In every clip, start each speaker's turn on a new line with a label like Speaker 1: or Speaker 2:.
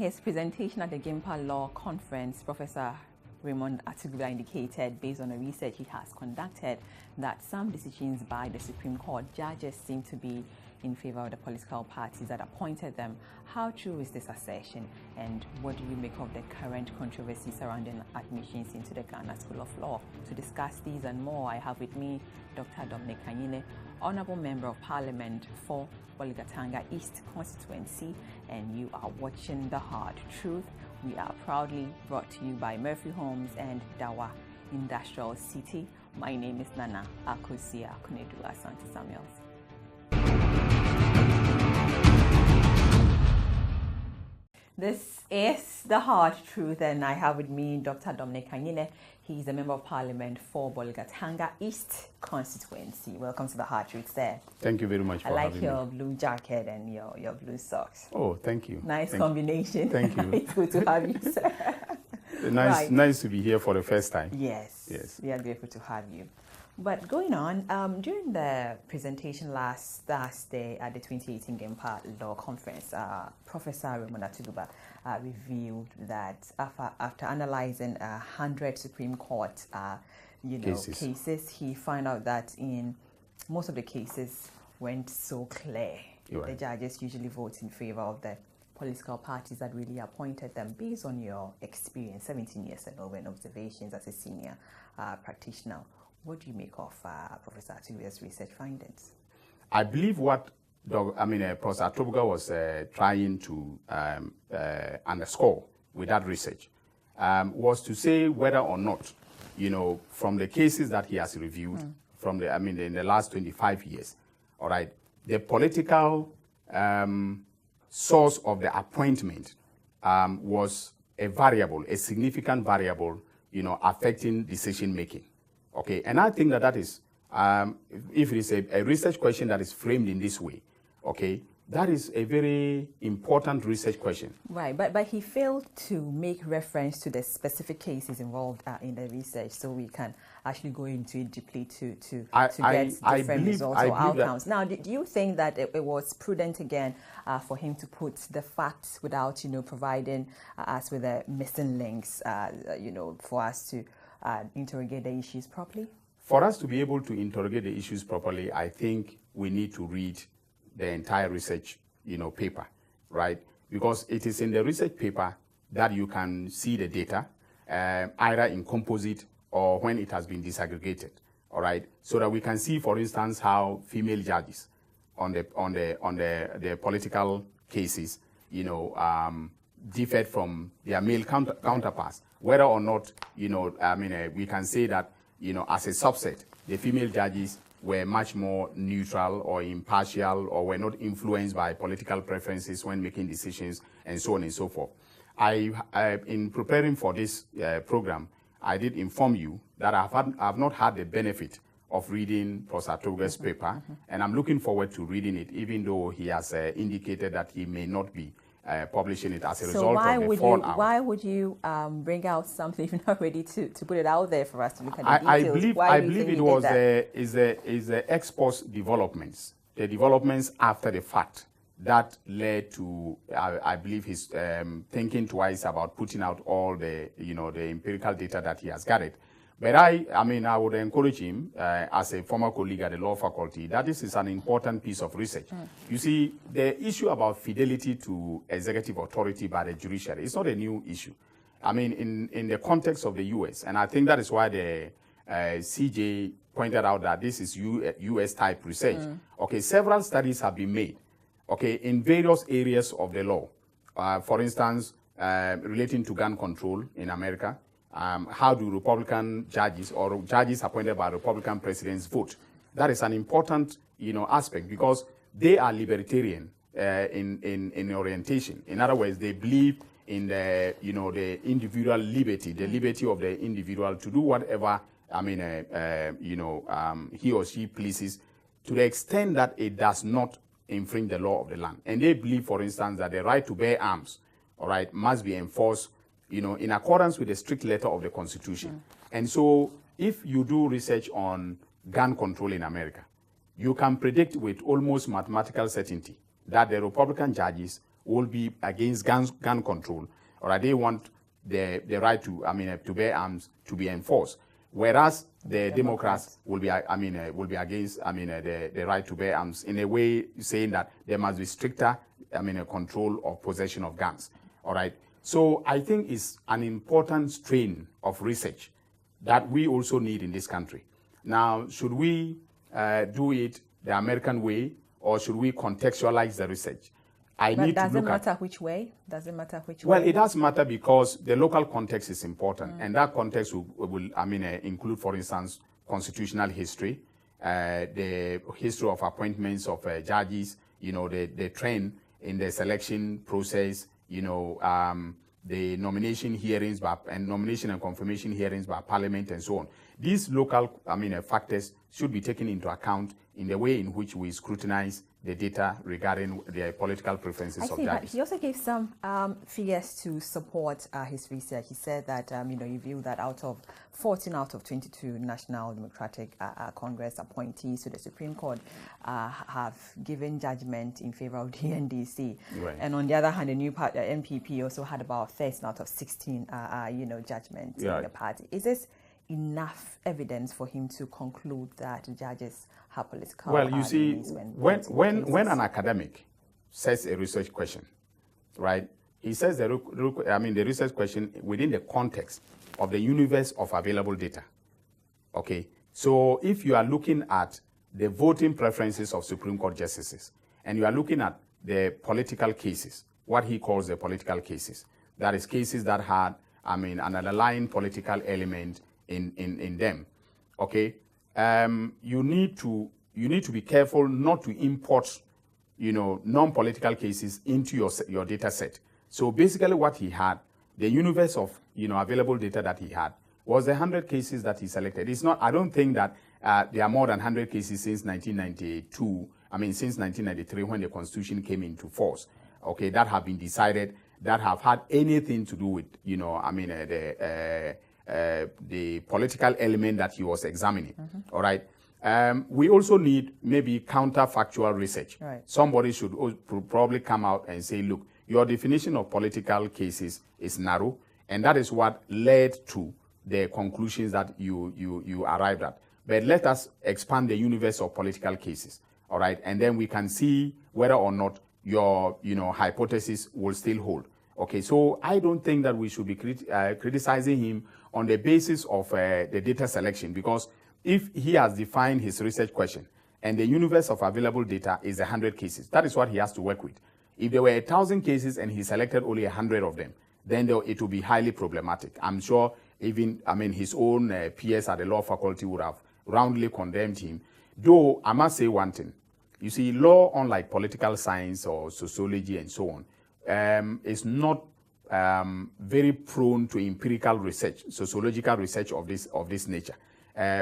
Speaker 1: his presentation at the Gimpa Law Conference, Professor Raymond Atugba indicated, based on the research he has conducted, that some decisions by the Supreme Court judges seem to be in favor of the political parties that appointed them. How true is this assertion, and what do you make of the current controversy surrounding admissions into the Ghana School of Law? To discuss these and more, I have with me Dr. Dominic Ayine, Honorable Member of Parliament for Bolgatanga East constituency, and you are watching The Hard Truth. We are proudly brought to you by Murphy Homes and Dawa Industrial City. My name is Nana Akosia Kunedu Asante Samuels. This is The Hard Truth, and I have with me Dr. Dominic Ayine. He's a Member of Parliament for Bolgatanga East constituency. Welcome to The Hard Truth, sir.
Speaker 2: Thank you very much for having me.
Speaker 1: I like your blue jacket and your blue socks.
Speaker 2: Oh, thank you.
Speaker 1: Nice combination.
Speaker 2: Thank you.
Speaker 1: It's good to have you, sir.
Speaker 2: Nice to be here for the first time.
Speaker 1: Yes. We are grateful to have you. But going on, during the presentation last Thursday at the 2018 Gimpa Law Conference, Professor Raymond Atugba revealed that after analyzing 100 Supreme Court cases, he found out that in most of the cases went so clear. Right. The judges usually vote in favor of the political parties that really appointed them. Based on your experience, 17 years ago, and observations as a senior practitioner, what do you make of Professor Atugba's research findings? I believe
Speaker 2: what Professor Atugba was trying to underscore with that research was to say whether or not, from the cases that he has reviewed, in the last 25 years, all right, the political source of the appointment was a significant variable, affecting decision making. Okay, and I think that is, if it is a research question that is framed in this way, okay, that is a very important research question.
Speaker 1: Right, but he failed to make reference to the specific cases involved in the research, so we can actually go into it deeply to get different results or outcomes. Now, do you think that it was prudent again for him to put the facts without, providing us with the missing links, for us to interrogate the issues properly?
Speaker 2: For us to be able to interrogate the issues properly, I think we need to read the entire research, paper, right? Because it is in the research paper that you can see the data, either in composite or when it has been disaggregated, all right? So that we can see, for instance, how female judges on the political cases, differed from their male counterparts. Whether or not, we can say that, as a subset, the female judges were much more neutral or impartial or were not influenced by political preferences when making decisions, and so on and so forth. In preparing for this program, I did inform you that I've not had the benefit of reading Professor Atugba's paper, and I'm looking forward to reading it, even though he has indicated that he may not be publishing it as a result of the fallout.
Speaker 1: Why would you bring out something if you're not ready to put it out there for us to look at the details?
Speaker 2: I believe it was the ex post developments, the developments after the fact that led to, I believe, his thinking twice about putting out all the, the empirical data that he has gathered. But I would encourage him, as a former colleague at the law faculty, that this is an important piece of research. You see, the issue about fidelity to executive authority by the judiciary is not a new issue. In the context of the U.S., and I think that is why the CJ pointed out that this is U.S.-type research. Okay, several studies have been made, okay, in various areas of the law. For instance, relating to gun control in America. How do Republican judges or judges appointed by Republican presidents vote? That is an important, aspect, because they are libertarian in orientation. In other words, they believe in the, the individual liberty, the liberty of the individual to do whatever, he or she pleases, to the extent that it does not infringe the law of the land. And they believe, for instance, that the right to bear arms, all right, must be enforced in accordance with the strict letter of the Constitution. And so if you do research on gun control in America, you can predict with almost mathematical certainty that the Republican judges will be against gun control, or they want the right to, to bear arms to be enforced. Whereas the Democrats will be, will be against, the right to bear arms, in a way saying that there must be stricter, a control of possession of guns. All right. So I think it's an important strain of research that we also need in this country. Now, should we do it the American way, or should we contextualize the research?
Speaker 1: Does it matter which way? Does it matter which way?
Speaker 2: Well, it does matter because the local context is important, and that context will include, for instance, constitutional history, the history of appointments of judges, the trend in the selection process, the nomination hearings and nomination and confirmation hearings by Parliament and so on. These local, factors should be taken into account in the way in which we scrutinize the data regarding the political preferences of judges.
Speaker 1: He also gave some figures to support his research. He said that, he viewed that out of 14 out of 22 National Democratic Congress appointees to the Supreme Court have given judgment in favor of the NDC.
Speaker 2: Right.
Speaker 1: And on the other hand, the new party, NPP, also had about 13 out of 16, judgments in the party. Is this enough evidence for him to conclude that judges have political?
Speaker 2: Well, you see, when an academic says a research question, right, he says the research question within the context of the universe of available data. Okay, so if you are looking at the voting preferences of Supreme Court justices, and you are looking at the political cases, what he calls the political cases, that is cases that had, an underlying political element in them, okay, you need to be careful not to import, non-political cases into your data set. So basically what he had, the universe of, available data that he had was the 100 cases that he selected. It's not, I don't think that there are more than 100 cases since 1992, since 1993 when the Constitution came into force, okay, that have been decided, that have had anything to do with, the political element that he was examining. All right. We also need maybe counterfactual research.
Speaker 1: Right.
Speaker 2: Somebody should probably come out and say, look, your definition of political cases is narrow, and that is what led to the conclusions that you arrived at. But let us expand the universe of political cases. All right. And then we can see whether or not your hypothesis will still hold. Okay, so I don't think that we should be criticizing him on the basis of the data selection, because if he has defined his research question and the universe of available data is 100 cases, that is what he has to work with. If there were 1,000 cases and he selected only 100 of them, then it will be highly problematic. I'm sure even, his own peers at the law faculty would have roundly condemned him. Though I must say one thing, you see, law, unlike political science or sociology and so on, is not very prone to empirical research, sociological research of this nature.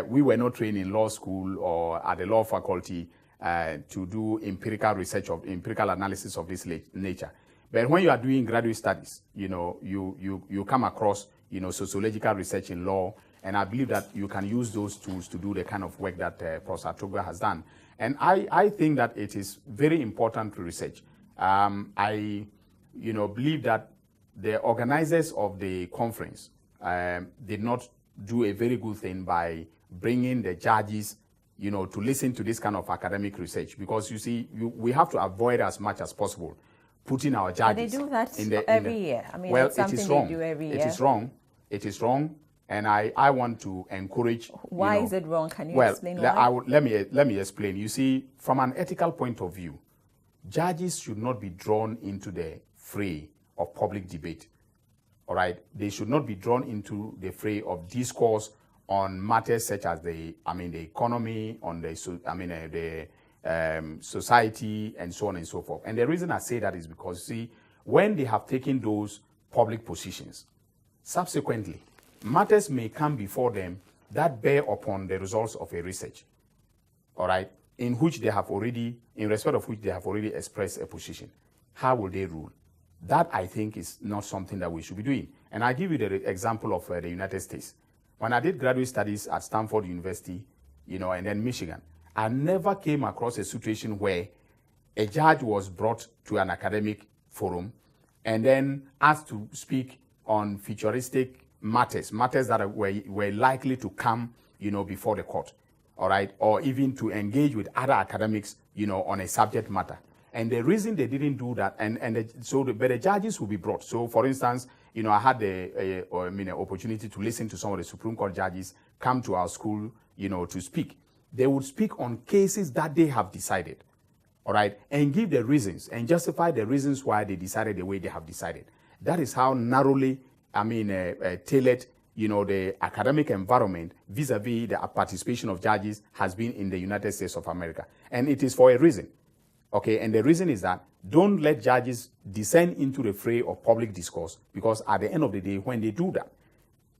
Speaker 2: We were not trained in law school or at the law faculty to do empirical research of empirical analysis of this nature. But when you are doing graduate studies, you come across sociological research in law, and I believe that you can use those tools to do the kind of work that Professor Atogba has done. And I think that it is very important to research. I believe that the organizers of the conference did not do a very good thing by bringing the judges, to listen to this kind of academic research, because you see, we have to avoid as much as possible putting our judges.
Speaker 1: But they do that every year.
Speaker 2: Well,
Speaker 1: it's something they do every year.
Speaker 2: It is wrong. It is wrong, and I want to encourage.
Speaker 1: Why is it wrong? Can you explain why?
Speaker 2: Let me explain. You see, from an ethical point of view, judges should not be drawn into the fray of public debate. All right, they should not be drawn into the fray of discourse on matters such as the economy, on the society, and so on and so forth. And the reason I say that is because, see, when they have taken those public positions, subsequently, matters may come before them that bear upon the results of a research. All right, in respect of which they have already expressed a position. How will they rule? That, I think, is not something that we should be doing. And I give you the example of the United States. When I did graduate studies at Stanford University, and then Michigan, I never came across a situation where a judge was brought to an academic forum, and then asked to speak on futuristic matters that were likely to come, before the court, all right, or even to engage with other academics, on a subject matter. And the reason they didn't do that, but the judges will be brought. So, for instance, I had the opportunity to listen to some of the Supreme Court judges come to our school, to speak. They would speak on cases that they have decided, all right, and give the reasons and justify the reasons why they decided the way they have decided. That is how narrowly, tailored, the academic environment vis-a-vis the participation of judges has been in the United States of America. And it is for a reason. Okay, and the reason is that don't let judges descend into the fray of public discourse, because at the end of the day, when they do that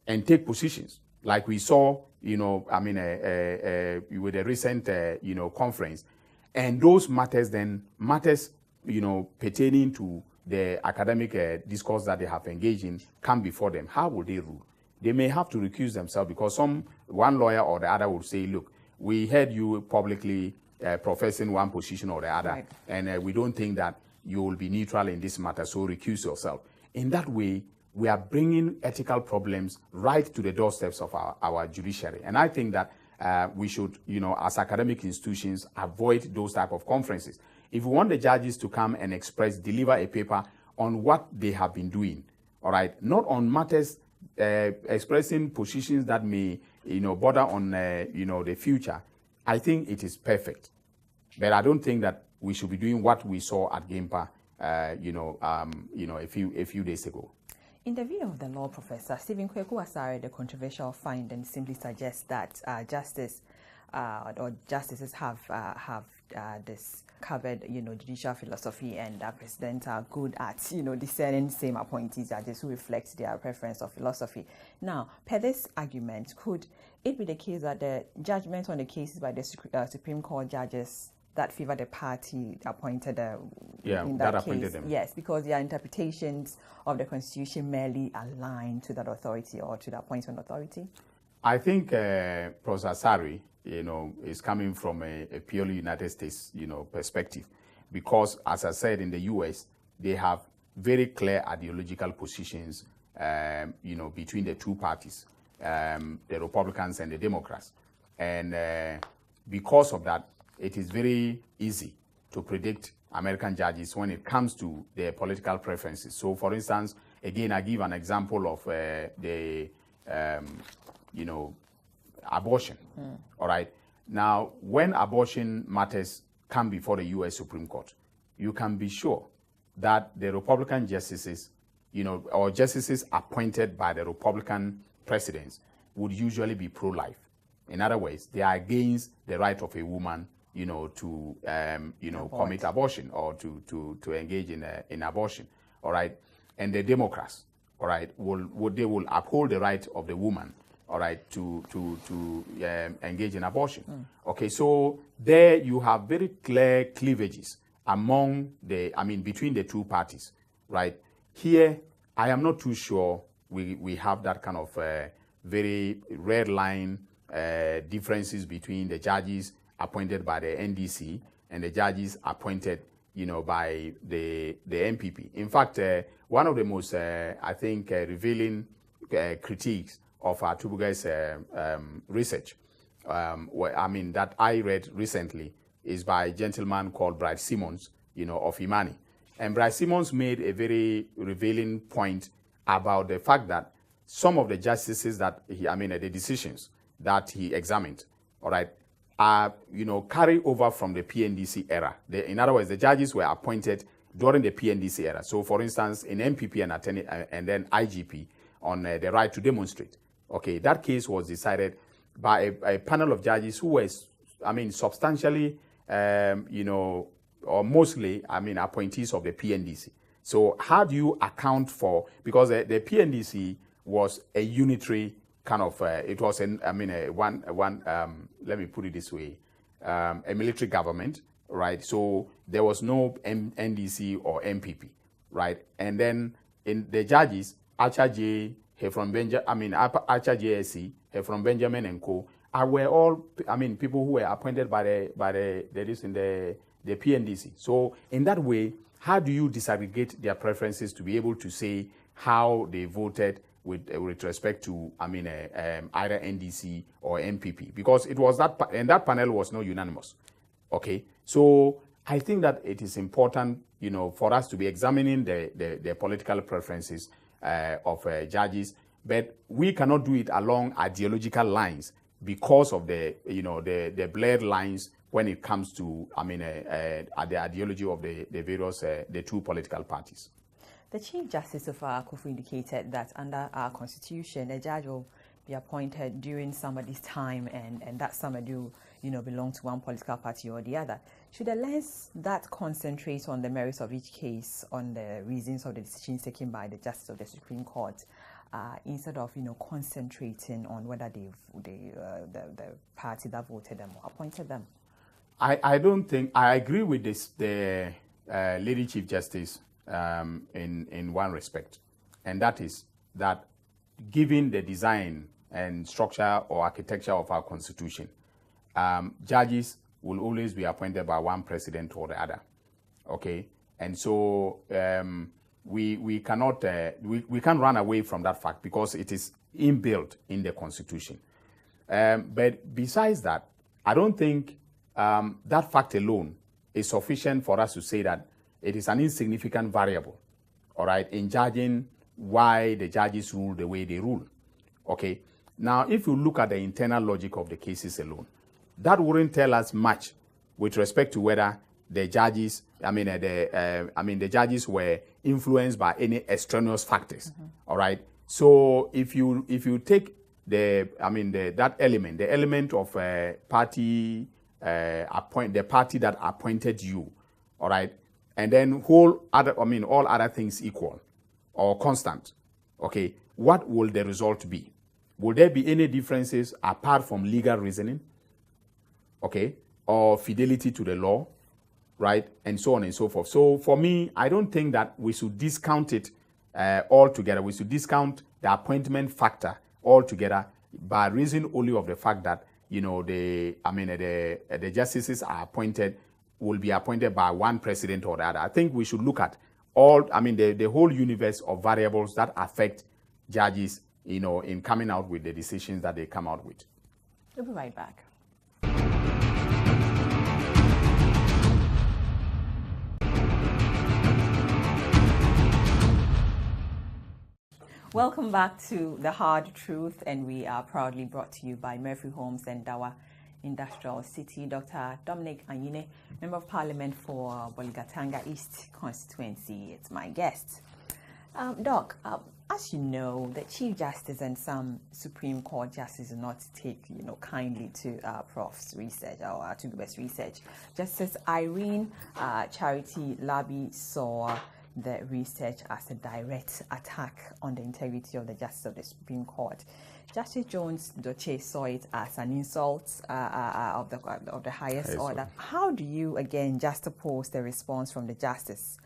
Speaker 2: and take positions, like we saw, with the recent, conference, and those matters, pertaining to the academic discourse that they have engaged in come before them, how will they rule? They may have to recuse themselves, because one lawyer or the other will say, look, we heard you publicly professing one position or the other, right, and we don't think that you will be neutral in this matter, so recuse yourself. In that way, we are bringing ethical problems right to the doorsteps of our judiciary. And I think that we should, as academic institutions, avoid those type of conferences. If we want the judges to come and deliver a paper on what they have been doing, all right, not on matters expressing positions that may, border on, the future, I think it is perfect. But I don't think that we should be doing what we saw at GAMPA, a few days ago.
Speaker 1: In the view of the law professor, Stephen Kweku-Asare, the controversial finding simply suggests that justices have discovered, judicial philosophy, and presidents are good at, discerning same appointees judges who reflect their preference of philosophy. Now, per this argument, could it be the case that the judgment on the cases by the Supreme Court judges that favor the party appointed in that case, appointed them? Yes, because their interpretations of the Constitution merely align to that authority or to the appointment authority?
Speaker 2: I think Professor Asare, is coming from a purely United States, perspective, because, as I said, in the U.S., they have very clear ideological positions, between the two parties, the Republicans and the Democrats. And because of that, it is very easy to predict American judges when it comes to their political preferences. So, for instance, again, I give an example of abortion. All right. Now, when abortion matters come before the U.S. Supreme Court, you can be sure that the Republican justices, or justices appointed by the Republican presidents, would usually be pro-life. In other words, they are against the right of a woman, to commit abortion or to engage in abortion. All right. And the Democrats, all right, they will uphold the right of the woman, all right, to engage in abortion. Okay, so there you have very clear cleavages between the two parties, right? Here, I am not too sure we have that kind of very red line differences between the judges appointed by the NDC and the judges appointed, by the MPP. In fact, one of the most, revealing critiques of Atubugai's research, that I read recently, is by a gentleman called Bryce Simmons, of Imani. And Bryce Simmons made a very revealing point about the fact that some of the justices that the decisions that he examined, all right, are, carry over from the PNDC era. In other words, the judges were appointed during the PNDC era. So, for instance, in MPP and then IGP on the right to demonstrate. Okay, that case was decided by a panel of judges who were, substantially, or mostly, appointees of the PNDC. So how do you account for, because the PNDC was a unitary kind of, it was, let me put it this way, a military government, right? So there was no NDC or MPP, right? And then in the judges, Archer J, from Archer JSC, from Benjamin and Co. Were all, people who were appointed by the PNDC. So in that way, how do you disaggregate their preferences to be able to say how they voted with respect to, either NDC or NPP? Because it was and that panel was not unanimous. Okay, so I think that it is important, for us to be examining the political preferences of judges, but we cannot do it along ideological lines because of the blurred lines when it comes to, the ideology of the various, the two political parties.
Speaker 1: The Chief Justice of Akufu indicated that under our Constitution, a judge will be appointed during somebody's time, and that somebody will, belong to one political party or the other. Should the lens that concentrates on the merits of each case, on the reasons of the decisions taken by the Justice of the Supreme Court, instead of, concentrating on whether the party that voted them or appointed them?
Speaker 2: I don't think, I agree with the Lady Chief Justice in one respect, and that is that given the design and structure or architecture of our Constitution, judges will always be appointed by one president or the other. Okay, and so we cannot we can't run away from that fact because it is inbuilt in the Constitution. But besides that, I don't think that fact alone is sufficient for us to say that it is an insignificant variable, all right, in judging why the judges rule the way they rule. Okay, now if you look at the internal logic of the cases alone, that wouldn't tell us much with respect to whether the judges, the judges were influenced by any extraneous factors. All right. So if you take that element, the element of party the party that appointed you, all right, and then all other things equal or constant. Okay, what will the result be? Will there be any differences apart from legal reasoning? Okay, or fidelity to the law, right, and so on and so forth. So for me, I don't think that we should discount it altogether. We should discount the appointment factor altogether by reason only of the fact that the justices will be appointed by one president or the other. I think we should look at the whole universe of variables that affect judges, in coming out with the decisions that they come out with.
Speaker 1: We'll be right back. Welcome back to The Hard Truth, and we are proudly brought to you by Murphy Homes and Dawa Industrial City. Dr. Dominic Ayine, Member of Parliament for Bolgatanga East constituency, it's my guest. Doc, as you know, the Chief Justice and some Supreme Court justices do not take, kindly to Prof's research or Atuguba's research. Justice Irene Charity Labi saw the research as a direct attack on the integrity of the Justice of the Supreme Court. Justice Jones Doche saw it as an insult of the highest order. How do you again juxtapose the response from the justice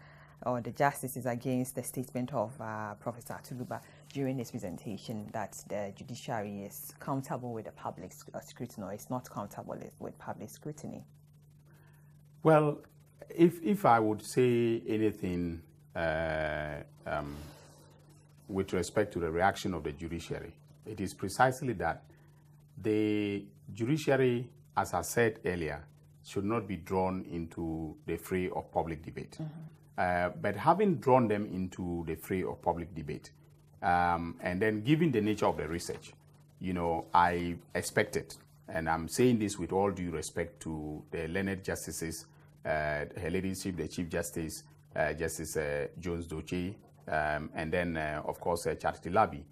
Speaker 1: or the justices against the statement of Professor Atuguba during his presentation that the judiciary is comfortable with the public scrutiny or is not comfortable with public scrutiny?
Speaker 2: Well, if I would say anything with respect to the reaction of the judiciary, it is precisely that the judiciary, as I said earlier, should not be drawn into the fray of public debate. But having drawn them into the fray of public debate, and then given the nature of the research, I expected, and I'm saying this with all due respect to the learned justices, her ladyship, the Chief Justice, Justice Jones Doche, and then, of course, Charity Labi,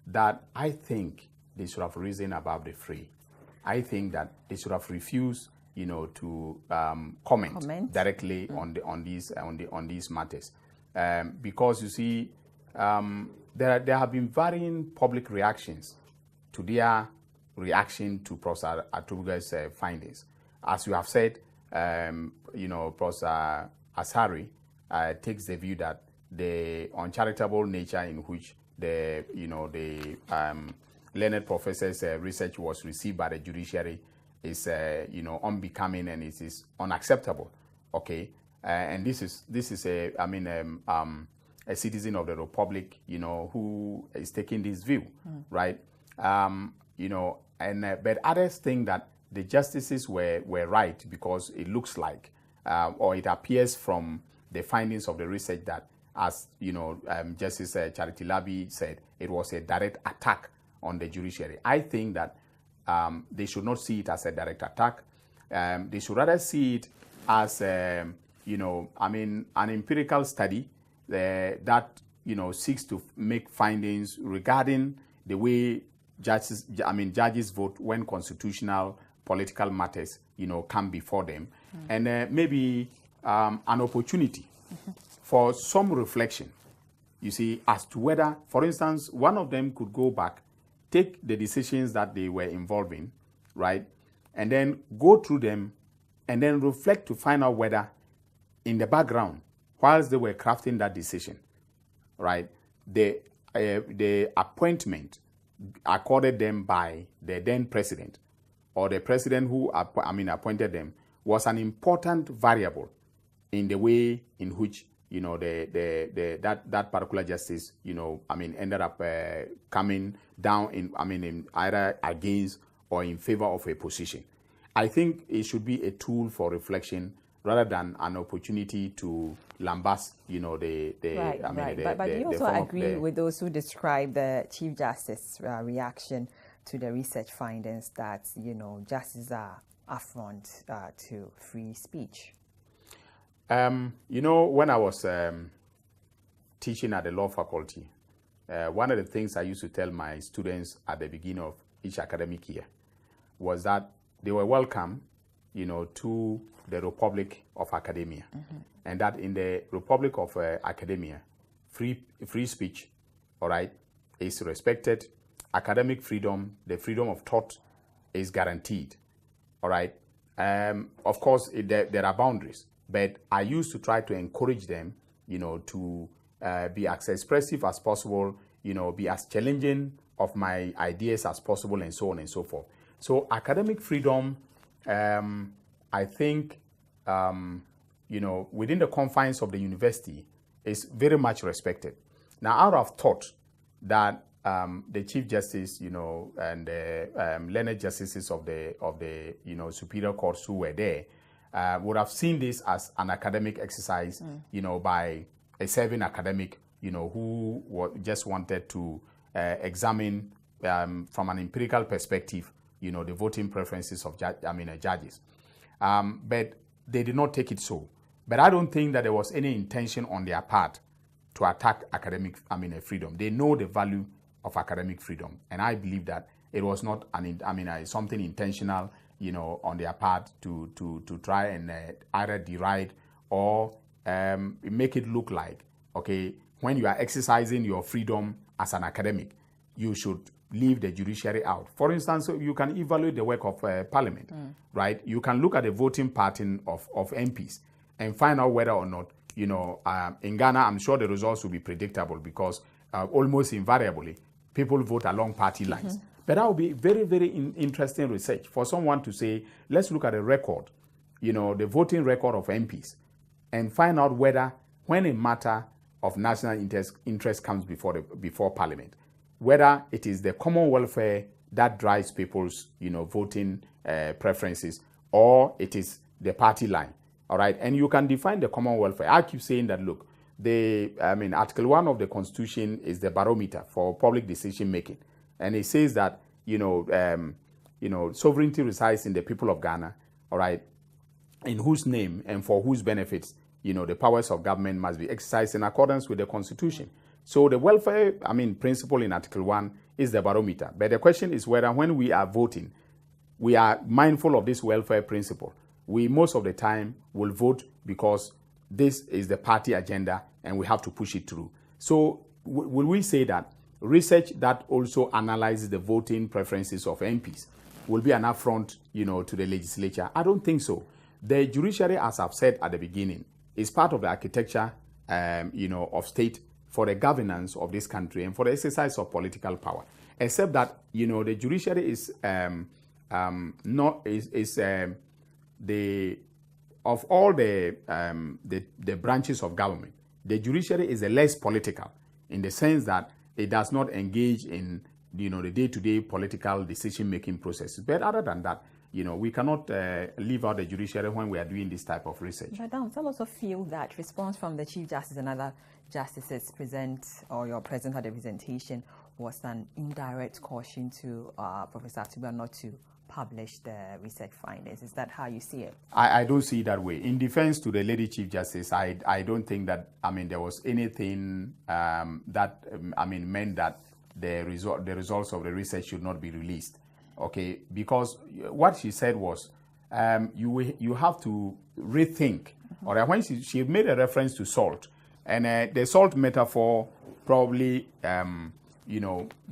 Speaker 2: that I think they should have risen above the fray. I think that they should have refused, to comment directly on these matters, because you see, there have been varying public reactions to their reaction to Professor Atuguba's findings. As you have said, Professor Asari takes the view that the uncharitable nature in which the learned professor's research was received by the judiciary is unbecoming, and it is unacceptable. Okay, and this is a citizen of the Republic, who is taking this view, right? But others think that the justices were right because it looks like, or it appears from the findings of the research that, as Justice Charity Labi said, it was a direct attack on the judiciary. I think that they should not see it as a direct attack. They should rather see it as, an empirical study that seeks to make findings regarding the way judges vote when constitutional political matters come before them, and maybe an opportunity for some reflection, you see, as to whether, for instance, one of them could go back, take the decisions that they were involved in, right, and then go through them and then reflect to find out whether in the background, whilst they were crafting that decision, right, the appointment accorded them by the then president or the president who appointed them was an important variable in the way in which that particular justice ended up coming down in either against or in favor of a position. I think it should be a tool for reflection rather than an opportunity to lambast,
Speaker 1: But you also agree with those who describe the Chief Justice's reaction to the research findings that, justices are affront to free speech. When I was teaching at the law faculty, one of the things I used to tell my students at the beginning of each academic year was that they were welcome, to the Republic of Academia, and that in the Republic of Academia, free speech, all right, is respected. Academic freedom, the freedom of thought, is guaranteed, all right. Of course, there are boundaries, but I used to try to encourage them, to be as expressive as possible, be as challenging of my ideas as possible, and so on and so forth. So academic freedom, I think, within the confines of the university, is very much respected. Now, I would have thought that the Chief Justice, and the learned justices of the superior courts who were there would have seen this as an academic exercise, by a serving academic, who just wanted to examine from an empirical perspective, the voting preferences of judges. But they did not take it so. But I don't think that there was any intention on their part to attack academic freedom. They know the value of academic freedom, and I believe that it was not something intentional, on their part to try and either deride or make it look like, okay, when you are exercising your freedom as an academic, you should leave the judiciary out. For instance, you can evaluate the work of Parliament, right? You can look at the voting pattern of MPs and find out whether or not, in Ghana, I'm sure the results will be predictable because almost invariably, people vote along party lines. But that would be very, very interesting research for someone to say, let's look at the record, the voting record of MPs and find out whether, when a matter of national interest comes before Parliament, whether it is the common welfare that drives people's, voting preferences, or it is the party line. All right, and you can define the common welfare. I keep saying that. Look, Article 1 of the Constitution is the barometer for public decision making, and it says that sovereignty resides in the people of Ghana. All right, in whose name and for whose benefits, the powers of government must be exercised in accordance with the Constitution. So the welfare, principle in Article 1 is the barometer. But the question is whether when we are voting, we are mindful of this welfare principle. We, most of the time, will vote because this is the party agenda and we have to push it through. So will we say that research that also analyzes the voting preferences of MPs will be an affront, to the legislature? I don't think so. The judiciary, as I've said at the beginning, is part of the architecture, of state for the governance of this country and for the exercise of political power. Except that, the judiciary is
Speaker 2: of all the branches of government, the judiciary is the less political in the sense that it does not engage in the day-to-day political decision-making processes. But other than that, we cannot leave out the judiciary when we are doing this type of research.
Speaker 1: But some also feel that response from the Chief Justice and other justices present or your present at the presentation was an indirect caution to Professor Atubula not to publish the research findings. Is that how you see it?
Speaker 2: I don't see it that way. In defense to the Lady Chief Justice, I don't think that, there was anything that, meant that the results of the research should not be released. Okay, because what she said was, you have to rethink. All right, when she made a reference to salt, and the salt metaphor probably,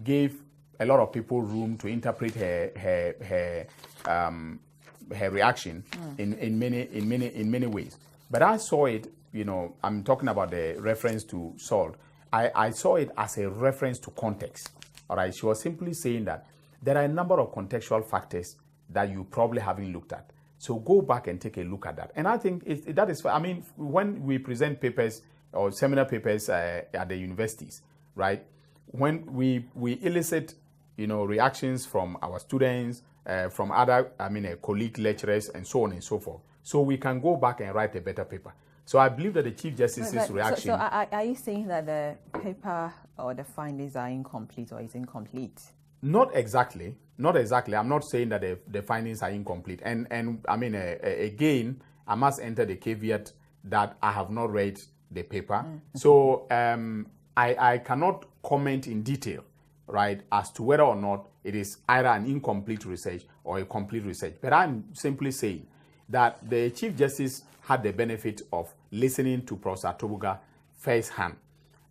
Speaker 2: gave a lot of people room to interpret her reaction in many ways. But I saw it, I'm talking about the reference to salt. I saw it as a reference to context. All right, she was simply saying that there are a number of contextual factors that you probably haven't looked at. So go back and take a look at that. And I think that is, when we present papers or seminar papers at the universities, right, when we elicit, reactions from our students, from other, colleague lecturers, and so on and so forth, so we can go back and write a better paper. So I believe that the Chief Justice's reaction...
Speaker 1: So are you saying that the paper or the findings are incomplete or is incomplete?
Speaker 2: Not exactly. Not exactly. I'm not saying that the findings are incomplete. And again, I must enter the caveat that I have not read the paper. So I cannot comment in detail, right, as to whether or not it is either an incomplete research or a complete research. But I'm simply saying that the Chief Justice had the benefit of listening to Professor Atubula firsthand.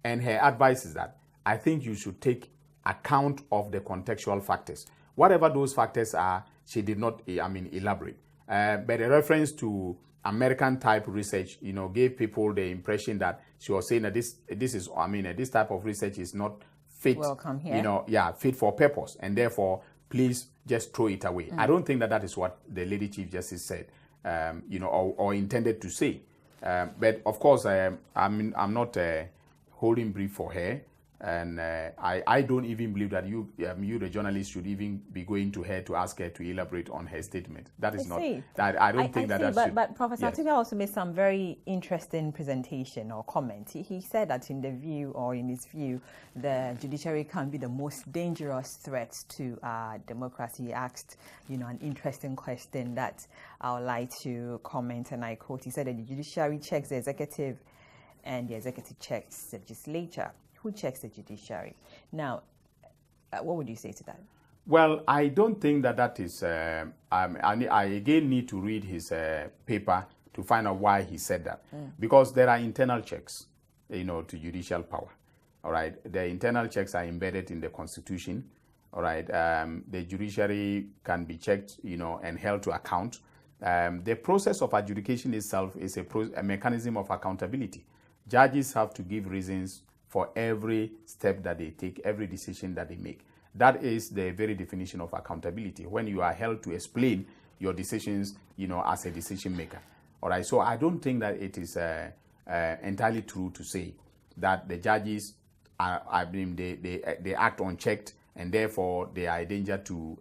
Speaker 2: And her advice is that I think you should take account of the contextual factors. Whatever those factors are, she did not, elaborate. But a reference to American type research, gave people the impression that she was saying that this type of research is not fit.
Speaker 1: Welcome here.
Speaker 2: Fit for purpose, and therefore, please just throw it away. I don't think that is what the Lady Chief Justice said, or intended to say. But of course, I'm not holding brief for her. And I don't even believe that you, the journalist, should even be going to her to ask her to elaborate on her statement. That is not. I don't think that should.
Speaker 1: But Professor Atubula also made some very interesting presentation or comment. He said that in his view, the judiciary can be the most dangerous threat to democracy. He asked, an interesting question that I would like to comment, and I quote. He said that the judiciary checks the executive, and the executive checks the legislature. Who checks the judiciary? Now, what would you say to that?
Speaker 2: Well, I don't think that is... I again need to read his paper to find out why he said that. Because there are internal checks, to judicial power. All right? The internal checks are embedded in the Constitution. All right? The judiciary can be checked, and held to account. The process of adjudication itself is a mechanism of accountability. Judges have to give reasons for every step that they take, every decision that they make. That is the very definition of accountability, when you are held to explain your decisions, as a decision maker. All right, so I don't think that it is entirely true to say that the judges they act unchecked and therefore they are a danger to,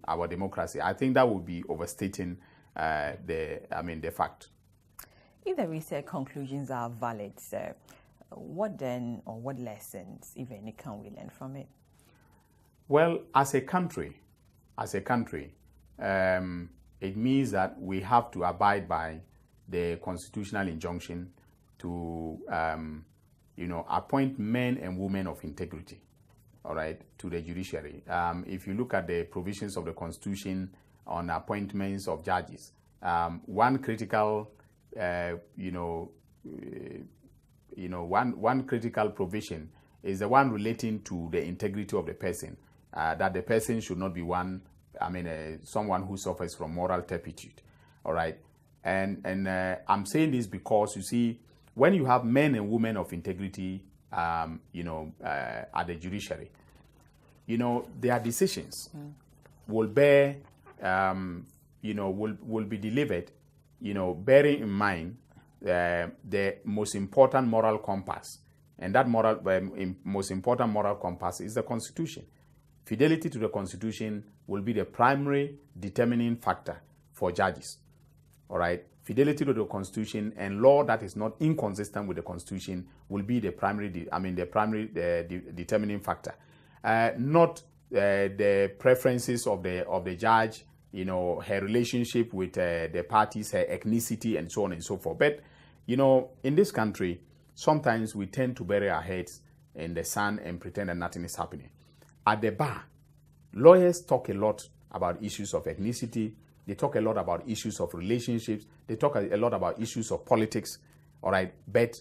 Speaker 2: our democracy. I think that would be overstating the fact.
Speaker 1: If the research conclusions are valid, sir, what then, or what lessons, if any, can we learn from it?
Speaker 2: Well, as a country, it means that we have to abide by the constitutional injunction to, appoint men and women of integrity, all right, to the judiciary. If you look at the provisions of the Constitution on appointments of judges, one critical, one critical provision is the one relating to the integrity of the person, that the person should not be someone who suffers from moral turpitude. All right, and I'm saying this because, you see, when you have men and women of integrity, at the judiciary, their decisions will bear, will be delivered, bearing in mind the most important moral compass, and that most important moral compass is the Constitution. Fidelity to the Constitution will be the primary determining factor for judges. All right, fidelity to the Constitution and law that is not inconsistent with the Constitution will be the primary, determining factor, not the preferences of the judge, her relationship with the parties, her ethnicity, and so on and so forth. But in this country, sometimes we tend to bury our heads in the sand and pretend that nothing is happening. At the bar, lawyers talk a lot about issues of ethnicity. They talk a lot about issues of relationships. They talk a lot about issues of politics. All right, but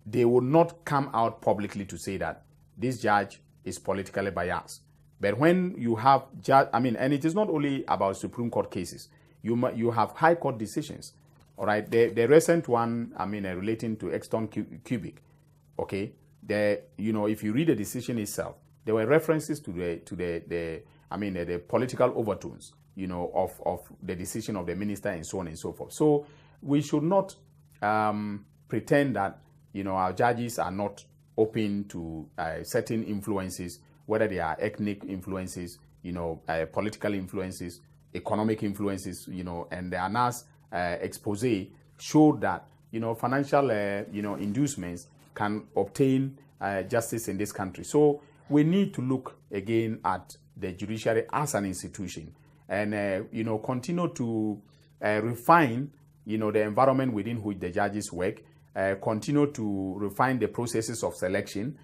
Speaker 2: they will not come out publicly to say that this judge is politically biased. But when you have and it is not only about Supreme Court cases. You have High Court decisions. All right, the recent one, relating to Exton Cubic. Okay, if you read the decision itself, there were references to the political overtones, of the decision of the minister and so on and so forth. So we should not pretend that, our judges are not open to certain influences, whether they are ethnic influences, political influences, economic influences, and the ANA's expose showed that, financial, inducements can obtain justice in this country. So we need to look again at the judiciary as an institution and, continue to refine, the environment within which the judges work, continue to refine the processes of selection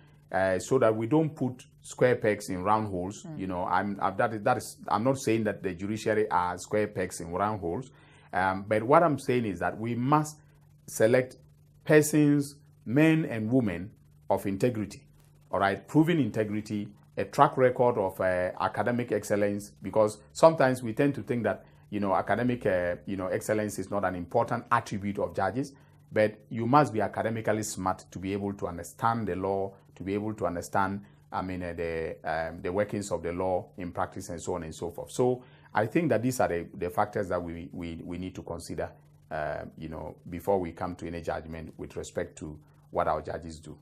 Speaker 2: so that we don't put square pegs in round holes. I'm not saying that the judiciary are square pegs in round holes, but what I'm saying is that we must select persons, men and women of integrity. All right, proven integrity, a track record of academic excellence, because sometimes we tend to think that, academic, excellence is not an important attribute of judges, but you must be academically smart to be able to understand the law, to be able to understand, the workings of the law in practice and so on and so forth. So I think that these are the factors that we need to consider, before we come to any judgment with respect to what our judges do.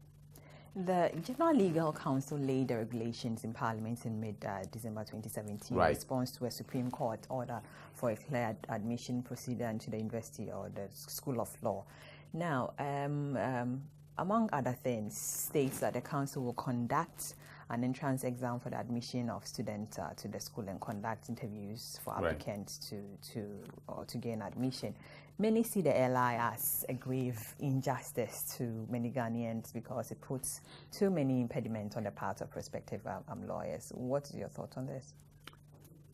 Speaker 1: The General Legal Council laid the regulations in Parliament in mid-December 2017 in response to a Supreme Court order for a clear admission procedure into the university or the School of Law. Now, among other things, states that the council will conduct an entrance exam for the admission of students to the school and conduct interviews for applicants to gain admission. Many see the LI as a grave injustice to many Ghanaians because it puts too many impediments on the part of prospective lawyers. What's your thought on this?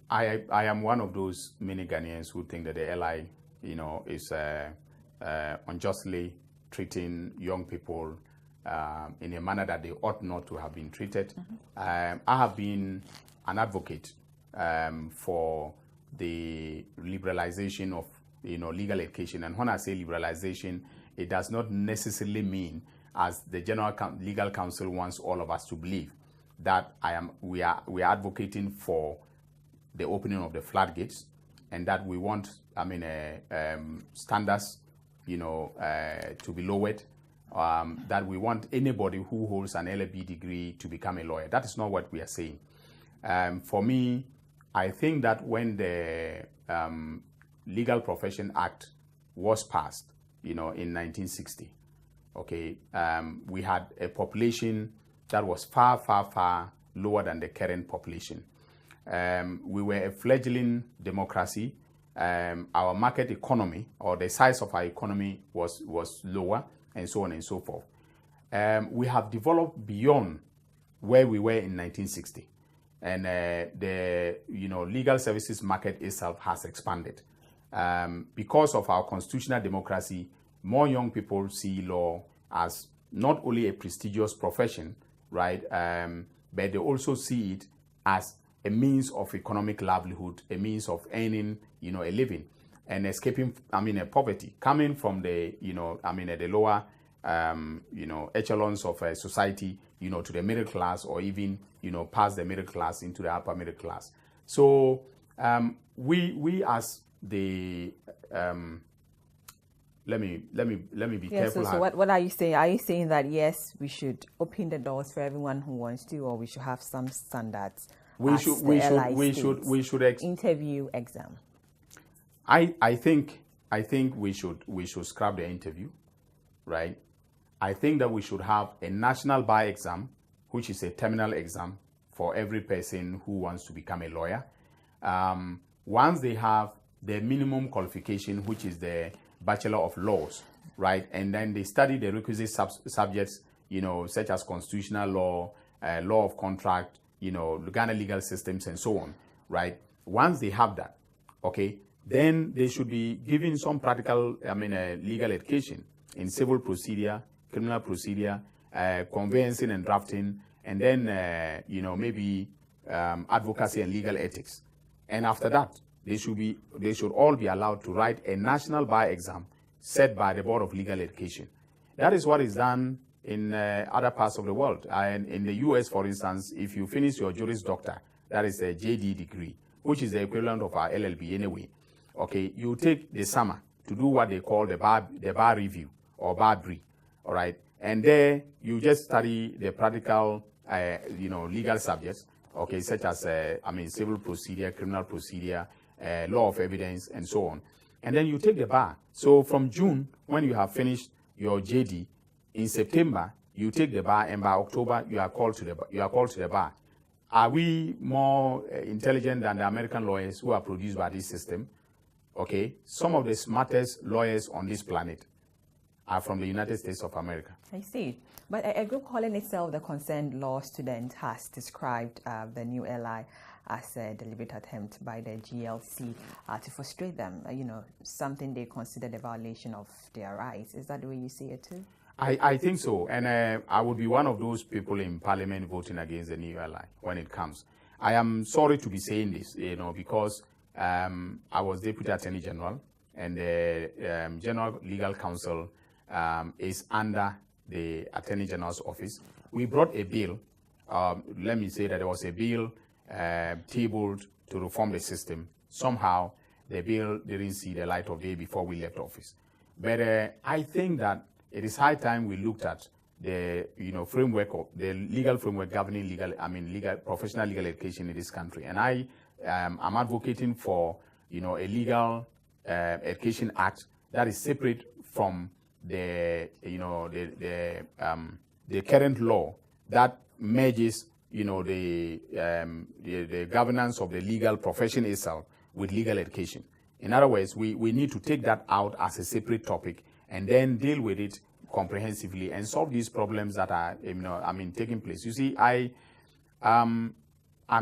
Speaker 2: I am one of those many Ghanaians who think that the LI, is unjustly treating young people in a manner that they ought not to have been treated. I have been an advocate for the liberalization of legal education, and when I say liberalization, it does not necessarily mean, as the General Legal Council wants all of us to believe, that we are advocating for the opening of the floodgates, and that we want standards to be lowered, that we want anybody who holds an LLB degree to become a lawyer. That is not what we are saying. For me, I think that when the Legal Profession Act was passed, in 1960, we had a population that was far, far, far lower than the current population. We were a fledgling democracy. Our market economy, or the size of our economy, was lower, and so on and so forth. We have developed beyond where we were in 1960, and the legal services market itself has expanded. Because of our constitutional democracy, more young people see law as not only a prestigious profession, right, but they also see it as a means of economic livelihood, a means of earning, a living, and escaping, poverty, coming from the, the lower, echelons of society, to the middle class, or even, past the middle class into the upper middle class. So we as the let me be careful.
Speaker 1: So what are you saying? Are you saying that yes, we should open the doors for everyone who wants to, or we should have some standards? We should interview exam.
Speaker 2: I think we should scrap the interview, right? I think that we should have a national bar exam, which is a terminal exam for every person who wants to become a lawyer. Once they have the minimum qualification, which is the Bachelor of Laws, right? And then they study the requisite subjects, such as constitutional law, law of contract, Ghana legal systems, and so on, right? Once they have that, okay, then they should be given some practical, legal education in civil procedure, criminal procedure, conveyancing and drafting, and then, maybe advocacy and legal ethics. And after that, they should all be allowed to write a national bar exam set by the Board of Legal Education. That is what is done in other parts of the world. And in the US, for instance, if you finish your Juris Doctor, that is a JD degree, which is the equivalent of our LLB anyway. Okay, you take the summer to do what they call the bar review or bar brief, all right? And there you just study the practical, legal subjects, okay, such as, civil procedure, criminal procedure, law of evidence, and so on. And then you take the bar. So from June, when you have finished your JD, in September, you take the bar, and by October, you are called to the bar. Are we more intelligent than the American lawyers who are produced by this system? Okay, some of the smartest lawyers on this planet are from the United States of America.
Speaker 1: I see. But a group calling itself the Concerned Law Student has described the new LI as a deliberate attempt by the GLC to frustrate them, something they consider the violation of their rights. Is that the way you see it too?
Speaker 2: I think so. And I would be one of those people in Parliament voting against the new LI when it comes. I am sorry to be saying this, because I was Deputy Attorney General, and the General Legal Counsel is under the Attorney General's office. We brought a bill. Let me say that there was a bill tabled to reform the system. Somehow, the bill didn't see the light of day before we left office. But I think that it is high time we looked at the framework, of the legal framework governing professional legal education in this country. And I am advocating for a legal education act that is separate from the current law that merges the governance of the legal profession itself with legal education. In other words, we need to take that out as a separate topic and then deal with it comprehensively and solve these problems that are taking place. You see, I'm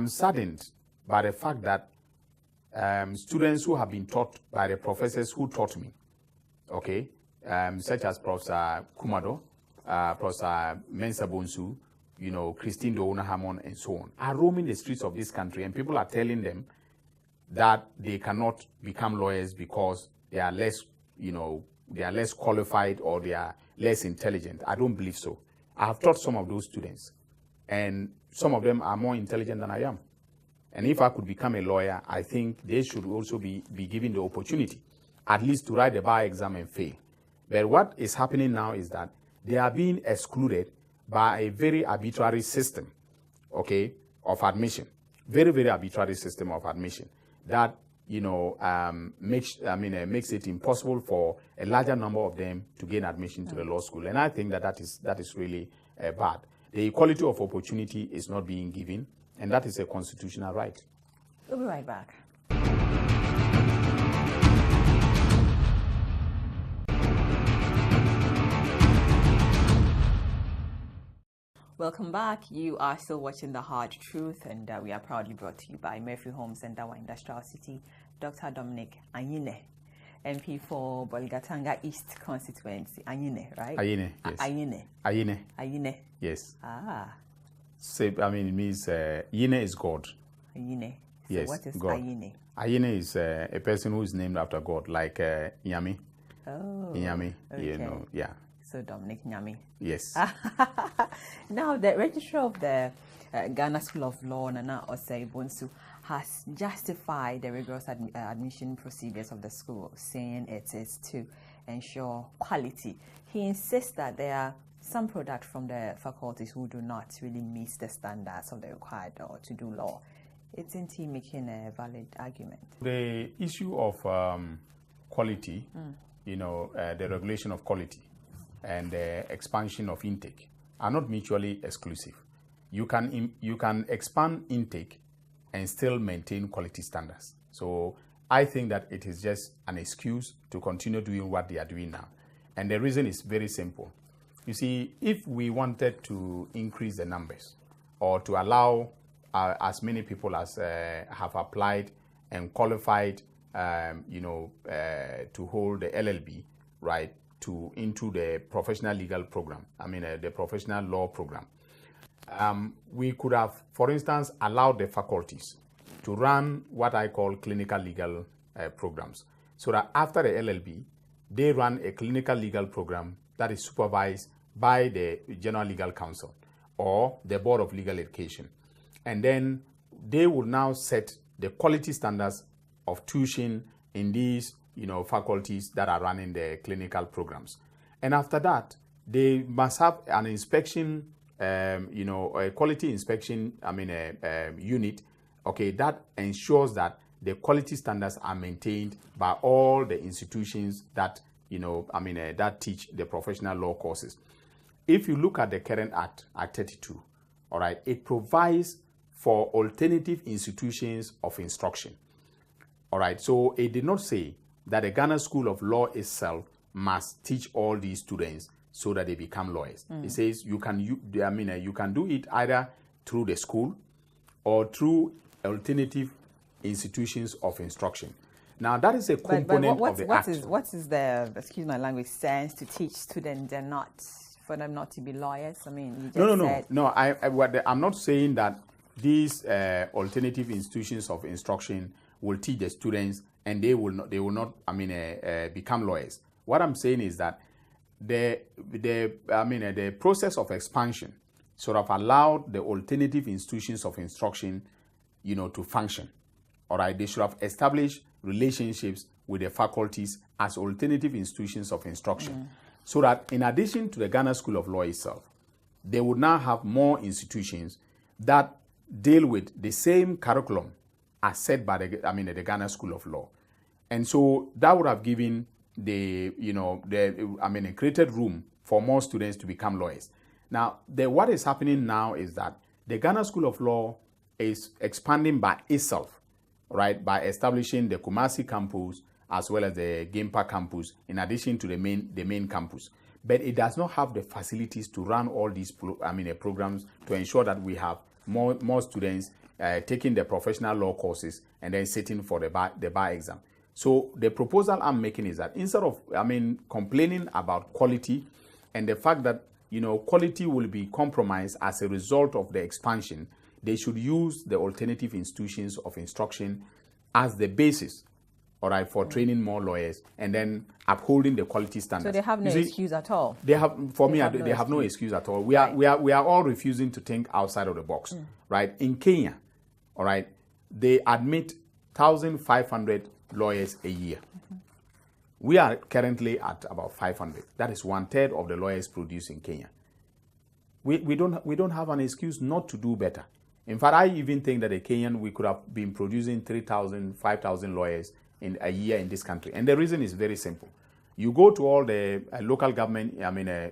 Speaker 2: saddened by the fact that students who have been taught by the professors who taught me, okay, such as Professor Kumado, Professor Mensa Bonsu, Christine Doona Hamon, and so on, are roaming the streets of this country, and people are telling them that they cannot become lawyers because they are less, they are less qualified or they are less intelligent. I don't believe so. I have taught some of those students, and some of them are more intelligent than I am. And if I could become a lawyer, I think they should also be given the opportunity, at least to write the bar exam and fail. But what is happening now is that they are being excluded by a very arbitrary system, okay, of admission. Very, very arbitrary system of admission that, makes it impossible for a larger number of them to gain admission to the law school. And I think that is really bad. The equality of opportunity is not being given, and that is a constitutional right.
Speaker 1: We'll be right back. Welcome back. You are still watching The Hard Truth, and we are proudly brought to you by Murphy Homes and Dawa Industrial City, Dr. Dominic Ayine, MP for Bolgatanga East constituency. Ayine, right?
Speaker 2: Ayine, yes.
Speaker 1: Ayine.
Speaker 2: Yes.
Speaker 1: Ah.
Speaker 2: So, it means Yine is God.
Speaker 1: Ayine. So
Speaker 2: yes,
Speaker 1: what is
Speaker 2: God.
Speaker 1: Ayine?
Speaker 2: Ayine is a person who is named after God, like Nyami.
Speaker 1: Oh.
Speaker 2: Nyami,
Speaker 1: okay.
Speaker 2: Yeah.
Speaker 1: So Dominic Nyami.
Speaker 2: Yes.
Speaker 1: Now, the registrar of the Ghana School of Law, Nana Osei Bonsu, has justified the rigorous admission procedures of the school, saying it is to ensure quality. He insists that there are some products from the faculties who do not really meet the standards of the required or to do law. Isn't he making a valid argument?
Speaker 2: The issue of quality, the regulation of quality and the expansion of intake are not mutually exclusive. You can expand intake and still maintain quality standards. So I think that it is just an excuse to continue doing what they are doing now. And the reason is very simple. You see, if we wanted to increase the numbers or to allow as many people as have applied and qualified, to hold the LLB, right, into the professional legal program, the professional law program, we could have, for instance, allowed the faculties to run what I call clinical legal programs, so that after the LLB, they run a clinical legal program that is supervised by the General Legal Council or the Board of Legal Education. And then they will now set the quality standards of tuition in these, faculties that are running the clinical programs. And after that, they must have an inspection, a quality inspection, unit, okay, that ensures that the quality standards are maintained by all the institutions that, that teach the professional law courses. If you look at the current Act 32, all right, it provides for alternative institutions of instruction. All right, so it did not say that the Ghana School of Law itself must teach all these students so that they become lawyers. It says you can do it either through the school or through alternative institutions of instruction. Now, that is a component of the Act.
Speaker 1: What is the, excuse my language, sense to teach students and not for them not to be lawyers? You just
Speaker 2: No. I'm not saying that these alternative institutions of instruction will teach the students and they will not become lawyers. What I'm saying is that the process of expansion sort of allowed the alternative institutions of instruction, to function. All right, they should have established relationships with the faculties as alternative institutions of instruction, so that in addition to the Ghana School of Law itself, they would now have more institutions that deal with the same curriculum as set by the Ghana School of Law. And so that would have given created room for more students to become lawyers. Now, what is happening now is that the Ghana School of Law is expanding by itself, right, by establishing the Kumasi campus as well as the Gimpa campus, in addition to the main campus. But it does not have the facilities to run all these programs to ensure that we have more students taking the professional law courses and then sitting for the bar exam. So the proposal I'm making is that instead of complaining about quality and the fact that quality will be compromised as a result of the expansion, they should use the alternative institutions of instruction as the basis, all right, for training more lawyers and then upholding the quality standards.
Speaker 1: So they have no excuse at all.
Speaker 2: They have no excuse at all. We are all refusing to think outside of the box, right? In Kenya, all right, they admit 1,500 lawyers a year. We are currently at about 500. That is 1/3 of the lawyers produced in Kenya. We don't have an excuse not to do better. In fact, I even think that we could have been producing 3,000, 5,000 lawyers in a year in this country. And the reason is very simple. You go to all the local government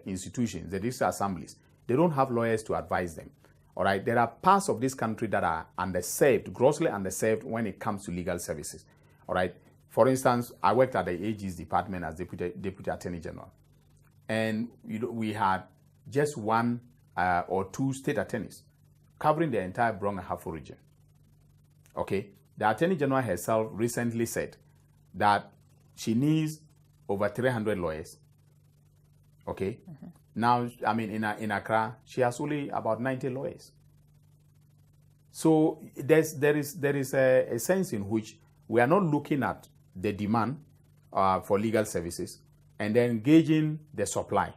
Speaker 2: institutions, the district assemblies, they don't have lawyers to advise them. All right, there are parts of this country that are underserved, grossly underserved when it comes to legal services. All right. For instance, I worked at the AG's department as Deputy Attorney General. And we had just one or two state attorneys covering the entire Brong and Ahafo region. Okay. The Attorney General herself recently said that she needs over 300 lawyers. Okay. Now, in Accra, she has only about 90 lawyers. So there is a sense in which we are not looking at the demand for legal services and then gauging the supply.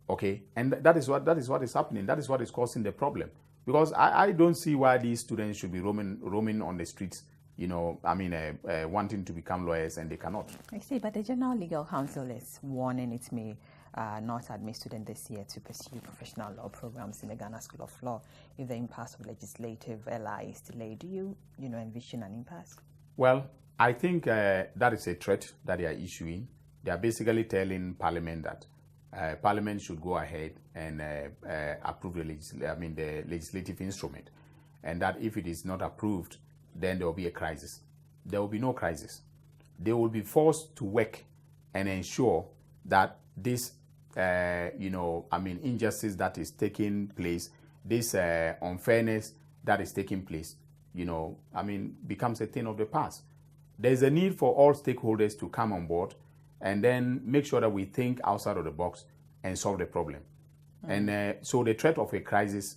Speaker 2: Okay, and that is what is happening. That is what is causing the problem. Because I don't see why these students should be roaming on the streets, wanting to become lawyers and they cannot.
Speaker 1: I see, but the General Legal Council is warning it may not admit students this year to pursue professional law programs in the Ghana School of Law if the impasse of legislative LI is delayed. Do you, envision an impasse?
Speaker 2: Well, I think that is a threat that they are issuing. They are basically telling Parliament that Parliament should go ahead and approve the legislative instrument, and that if it is not approved, then there will be a crisis. There will be no crisis. They will be forced to work and ensure that this, injustice that is taking place, this unfairness that is taking place, becomes a thing of the past. There's a need for all stakeholders to come on board and then make sure that we think outside of the box and solve the problem. And so the threat of a crisis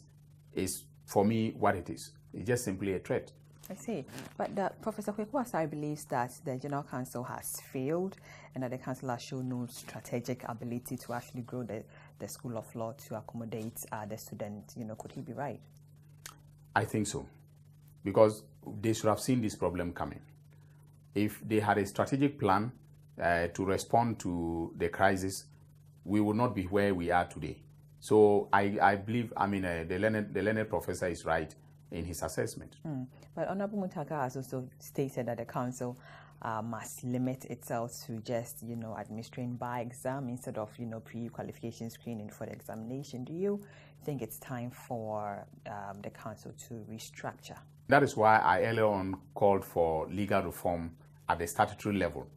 Speaker 2: is, for me, what it is. It's just simply a threat.
Speaker 1: I see. But Professor Kwekwa believes that the General Council has failed and that the Council has shown no strategic ability to actually grow the School of Law to accommodate the students. Could he be right?
Speaker 2: I think so. Because they should have seen this problem coming. If they had a strategic plan to respond to the crisis, we would not be where we are today. So I believe, the learned professor is right in his assessment.
Speaker 1: But Honorable Muntaka has also stated that the council must limit itself to just, administering by exam instead of, pre-qualification screening for the examination. Do you think it's time for the council to restructure?
Speaker 2: That is why I earlier on called for legal reform at the statutory level,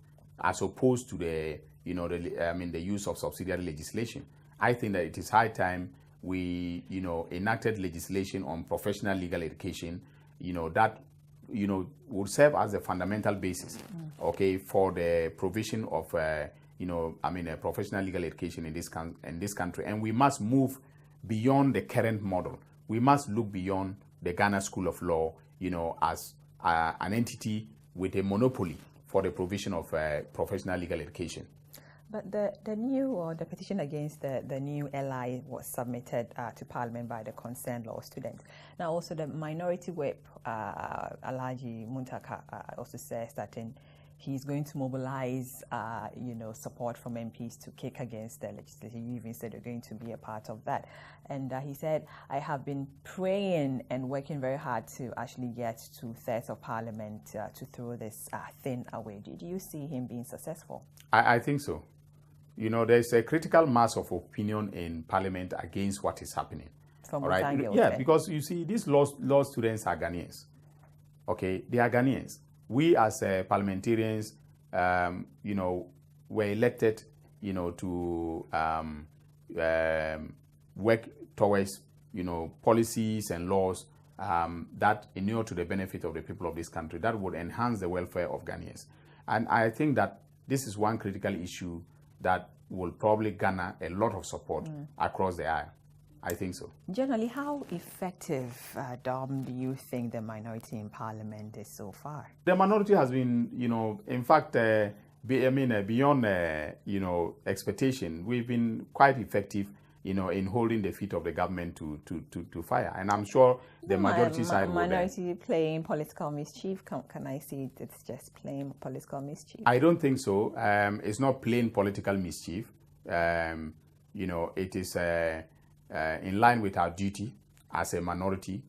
Speaker 2: as opposed to the use of subsidiary legislation. I think that it is high time we, enacted legislation on professional legal education, that, would serve as a fundamental basis, okay, for the provision of, professional legal education in this country. And we must move beyond the current model. We must look beyond the Ghana School of Law, as an entity with a monopoly for the provision of professional legal education.
Speaker 1: But the petition against the new LI was submitted to Parliament by the concerned law students. Now, also the minority whip, Alhaji Muntaka, also says that he's going to mobilize, support from MPs to kick against the legislation. You even said you're going to be a part of that. And he said, I have been praying and working very hard to actually get 2/3 of Parliament to throw this thing away. Did you see him being successful?
Speaker 2: I think so. There's a critical mass of opinion in Parliament against what is happening.
Speaker 1: From what angle?
Speaker 2: Yeah, because you see, these law students are Ghanaians. Okay, they are Ghanaians. We as parliamentarians, were elected, to work towards, policies and laws that inure to the benefit of the people of this country, that would enhance the welfare of Ghanaians. And I think that this is one critical issue that will probably garner a lot of support across the aisle. I think so. Generally,
Speaker 1: how effective, Dom, do you think the minority in Parliament is so far?
Speaker 2: The minority has been, in fact, beyond, expectation. We've been quite effective, in holding the feet of the government to fire. And I'm sure the majority side will...
Speaker 1: Minority playing political mischief? Can I see it's just plain political mischief?
Speaker 2: I don't think so. It's not plain political mischief. It is... in line with our duty as a minority,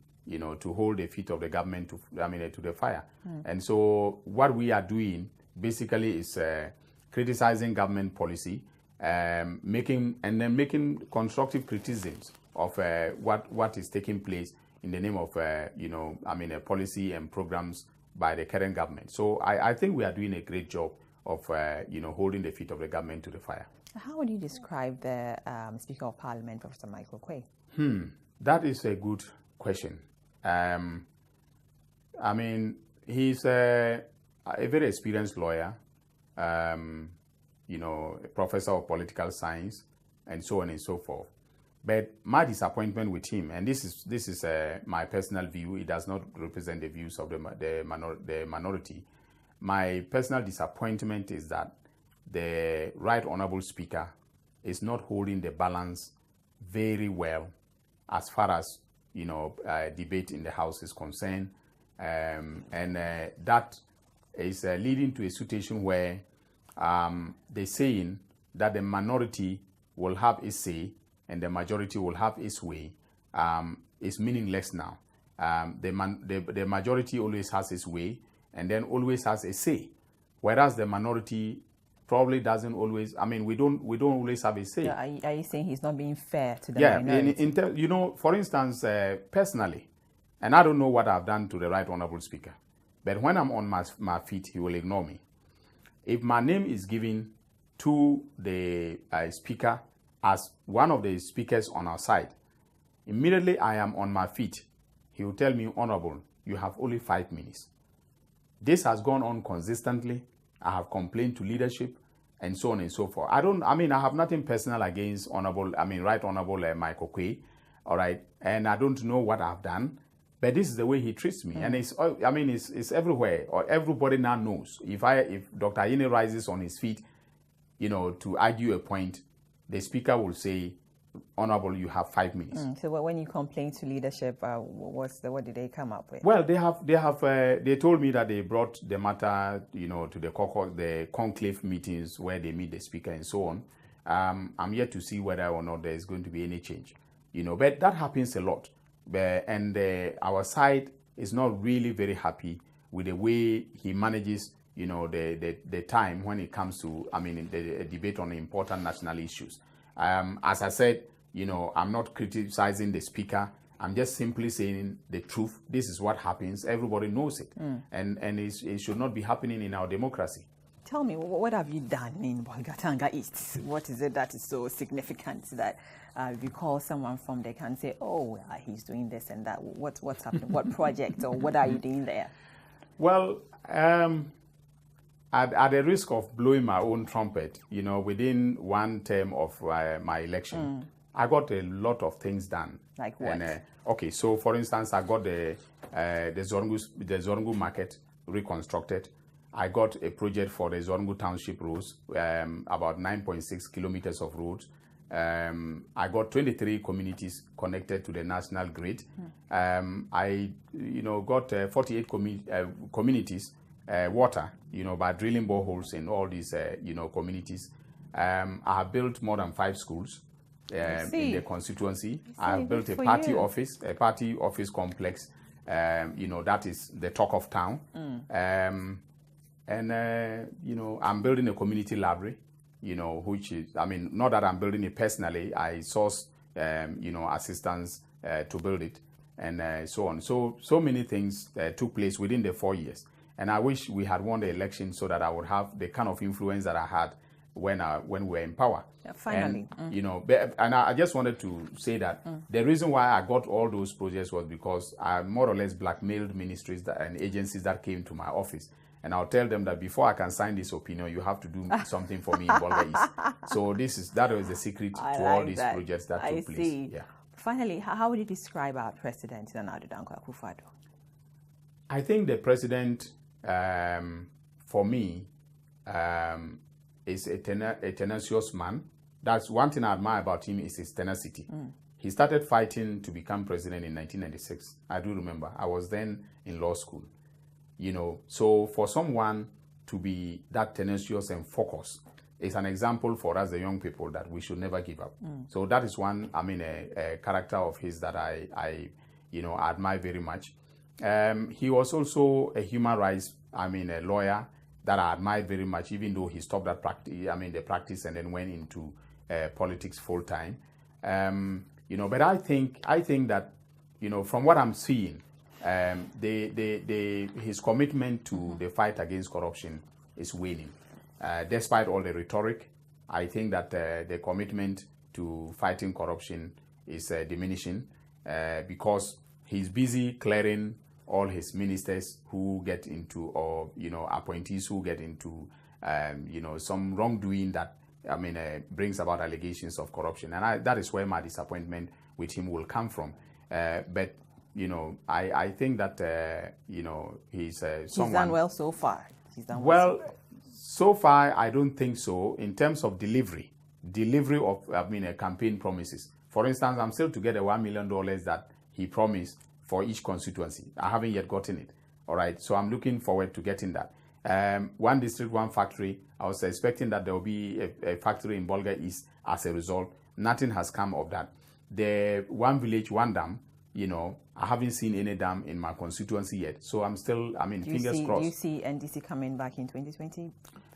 Speaker 2: to hold the feet of the government to the fire. And so what we are doing basically is criticizing government policy, making constructive criticisms of what is taking place in the name of policy and programs by the current government. So I think we are doing a great job of holding the feet of the government to the fire.
Speaker 1: How would you describe the Speaker of Parliament, Professor Michael Quay?
Speaker 2: That is a good question. He's a very experienced lawyer, a professor of political science, and so on and so forth. But my disappointment with him, and this is my personal view, it does not represent the views of the minority. My personal disappointment is that the Right Honourable Speaker is not holding the balance very well as far as debate in the House is concerned, That is leading to a situation where they're saying that the minority will have its say and the majority will have its way is meaningless now. The majority always has its way and then always has a say, whereas the minority probably doesn't always. I mean, we don't always have a say.
Speaker 1: So are you saying he's not being fair to the minority?
Speaker 2: Yeah, for instance, personally, and I don't know what I've done to the Right Honourable Speaker, but when I'm on my feet, he will ignore me. If my name is given to the Speaker as one of the speakers on our side, immediately I am on my feet. He will tell me, Honourable, you have only 5 minutes. This has gone on consistently. I have complained to leadership and so on and so forth. I have nothing personal against Right Honourable Michael Quay, all right? And I don't know what I've done, but this is the way he treats me. And it's everywhere, or everybody now knows. If Dr. Ayine rises on his feet, to argue a point, the Speaker will say, Honourable, you have 5 minutes.
Speaker 1: So when you complain to leadership, what did they come up with?
Speaker 2: Well, they told me that they brought the matter, to the conclave meetings where they meet the Speaker and so on. I'm yet to see whether or not there is going to be any change, but that happens a lot. And our side is not really very happy with the way he manages, the time when it comes to, the debate on important national issues. As I said, I'm not criticizing the Speaker. I'm just simply saying the truth. This is what happens. Everybody knows it. And it should not be happening in our democracy.
Speaker 1: Tell me, what have you done in Bolgatanga East? What is it that is so significant that if you call someone from there can say, oh, he's doing this and that? What's happening? What project or what are you doing there?
Speaker 2: Well, at the risk of blowing my own trumpet, within one term of my election, I got a lot of things done.
Speaker 1: Like what?
Speaker 2: And, so for instance, I got the Zorangu market reconstructed. I got a project for the Zorangu Township roads, about 9.6 kilometers of roads. I got 23 communities connected to the national grid. I, got 48 communities water, by drilling boreholes in all these, communities. I have built more than 5 schools in the constituency. I have built a party office complex. That is the talk of town. I'm building a community library, which is, not that I'm building it personally. I source, assistance to build it and so on. So many things took place within the 4 years. And I wish we had won the election so that I would have the kind of influence that I had when we were in power.
Speaker 1: Yeah, finally.
Speaker 2: And, I just wanted to say that the reason why I got all those projects was because I more or less blackmailed ministries and agencies that came to my office. And I'll tell them that before I can sign this opinion, you have to do something for me in Bolga East. So that was the secret to all these projects that took place.
Speaker 1: See. Yeah. Finally, how would you describe our president, Nana Addo Dankwa Akufo-Addo?
Speaker 2: I think the president, for me, is a tenacious man. That's one thing I admire about him is his tenacity. He started fighting to become president in 1996. I do remember. I was then in law school. So for someone to be that tenacious and focused is an example for us, the young people, that we should never give up. So that is one, a character of his that I admire very much. He was also a human rights, a lawyer that I admired very much, even though he stopped that practice, the practice and then went into politics full time. But I think that, from what I'm seeing, his commitment to the fight against corruption is waning. Despite all the rhetoric, I think that the commitment to fighting corruption is diminishing because he's busy clearing all his ministers who get into, or appointees who get into, some wrongdoing that brings about allegations of corruption, and that is where my disappointment with him will come from. But I think that he's someone.
Speaker 1: He's done well so far.
Speaker 2: So far I don't think so in terms of delivery of campaign promises. For instance, I'm still to get the $1 million that he promised for each constituency. I haven't yet gotten it. All right, so I'm looking forward to getting that. One district, one factory. I was expecting that there will be a factory in Bolgatanga East as a result. Nothing has come of that. The one village, one dam, you know, I haven't seen any dam in my constituency yet. So I'm still, I mean, fingers crossed.
Speaker 1: Do you see NDC coming back in 2020?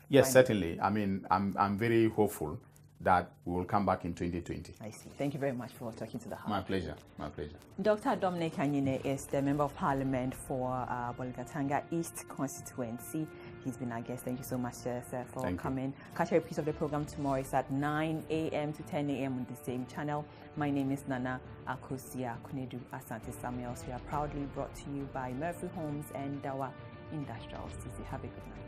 Speaker 2: Yes, certainly. I mean, I'm very hopeful that we will come back in 2020.
Speaker 1: I see. Thank you very much for talking to the House.
Speaker 2: My pleasure. My pleasure.
Speaker 1: Dr. Dominic Ayine is the Member of Parliament for Bolgatanga East constituency. He's been our guest. Thank you so much, sir, for coming. Catch a repeat of the program tomorrow. It's at 9 a.m. to 10 a.m. on the same channel. My name is Nana Akosia Kunedu Asante Samuels. We are proudly brought to you by Murphy Homes and Dawa Industrials. Have a good night.